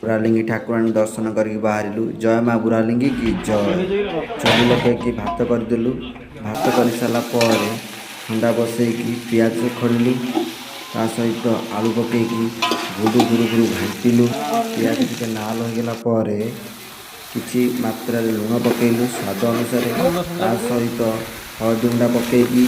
बुरालिंगी ठाकुराणी दर्शन करके बाहरिलु। जय माँ बुरालिंगी की जय। चुली लगे भात करदेलु। भात कर सारा पर थंडा बसैकी पियाज खड़िलु। ता सहित आलू पकईकी गुडू गुरु गुरु घाटिलु। पियाज टिके लाल होगला किछि मात्रा लुण पकईलु स्वाद अनुसार। ता सहित हळदी गुंडा पकईकी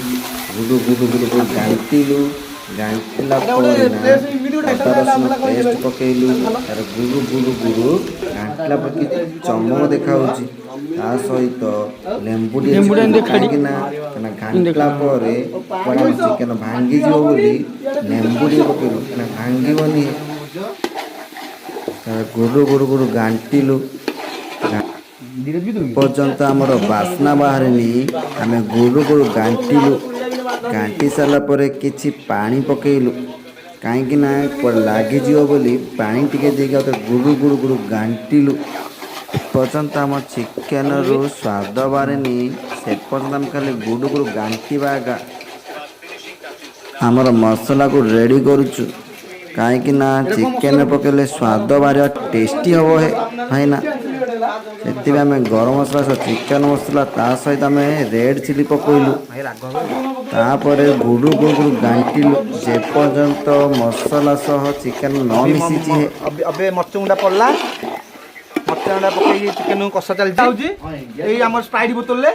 गुडू गुडू गुडू गुडू घाटिलु। घाटिला अदा रसुण पेस्ट पकईलु। तार गुरु गुरु गुरु घाटिला पर चमक देखा ता सहित लेंबू कहीं घाटिला चिकेन भांगी बोली लेंबू पकईलु भांगनी गुरु गुरु गुरु घाटिलु। पर्यंत आमर बास्ना बाहर आम गुरु गुरु घाटिलु। घाटी सारापर किछि पानी पकईलु कहीं लगिज बोली पानी टिके देके गुरु गुरु गुरु घाटिलु। पर्यंत आम चिकेन रु स्वाद बाहरनी से पर्यंत आम खाली गुरु गुरु घाटिबा आमर मसला को रेडी करुचु कहीं चिकेन पकड़े स्वाद बाहर टेस्टी हम है भाईना। से आम गरम मसला सह चिकेन मसला ता सहित आम रेड चिली पकईलु। तापर गुडू गुडू गुडू घाटिलु जे पर्यंत मसला सह चिकेन न मिसी। अबे मर्च गुंडा पड़ला मर्च गुंडा पकई चिकेन कषा चलछि एई हमर स्प्राइट बोतल ले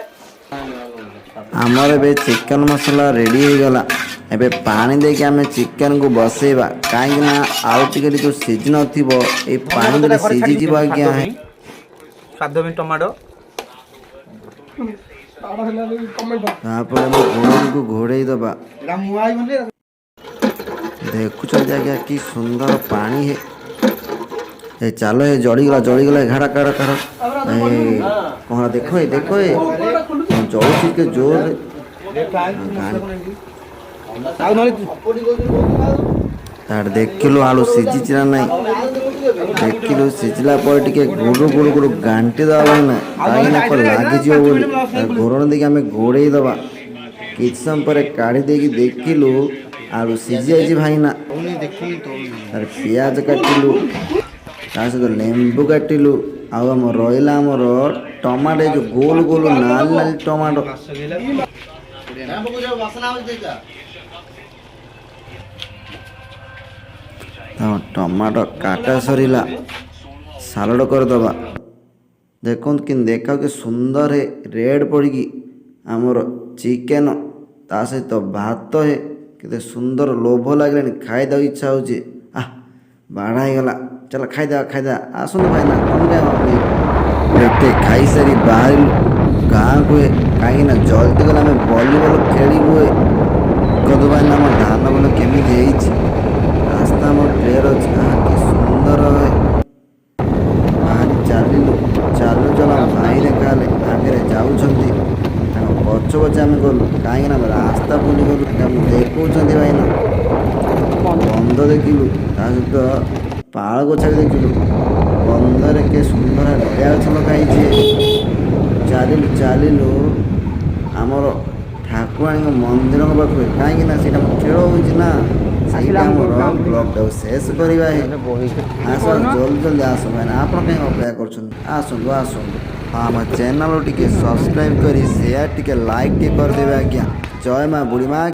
आमर ए चिकेन मसला रेडी हो गला। एबे पानी देके आम चिकेन को बसेबा कहीं आउ टिके तो सीझ नथिबो ए पानी दे सीझी जीव आज्ञा है। स्वाद में टमाटो तापर घोड़न को घोड़े दबा देखुच आज्ञा कि सुंदर पानी है। ए चलो ये जड़ीगला घाड़ा काड़ा काड़ा कौन देखो ये जड़ी के जोर तार देखिलु आलू सीझी ना देखिलु सीझला पर टिके गुडू गुडू गुडू घाटी दबा ना कहीं लगिज बोली घोरण देखिए आम घोड़े दबा कि समय पर काढ़ी देकी देखिलु आलू सीझी जाइए भाईना। तार पियाज काटिलु ता सहित लेंबू काटिलु आम रहा आमर टमाटो जो गोल गोल नाल नाल टमाटो टमाटो काटा सरीला सालड करदबा देखो कि देखा कि सुंदर है रेड पड़ी आमर चिकेन ता सहित भात है के सुंदर लोभ लगे खाईद इच्छा हो बाढ़ा गला चल खाईदा आसतु भाई ना पेटे खाई सारी बाहर गाँ को कहीं जल्दी गला आम भलीबल खेलु कदू भाई ना धान बोल केमी रास्ता आम प्लेयर अच्छे कि सुंदर है बाहरी चलू चलू चल भाई देखा आगे जाऊँच पच पचे आम गलु कहीं रास्ता बुली गलु देखा भाईना बंद देखिलु ता सहित पाड़ गछा देखिलु बंदर के सुंदर नड़िया गछ लगे चलू चलू आमर ठाकुराणी मंदिर पाखे कहीं खेल होना ब्लॉग शेष करवा आस जल्दी जल्दी आस भाई आप कहीं अपेक्षा कर आसतु आम चैनल टी सब्सक्राइब कर शेयर टी लाइक टी करदे आज्ञा। जय माँ बुढ़ी माँ।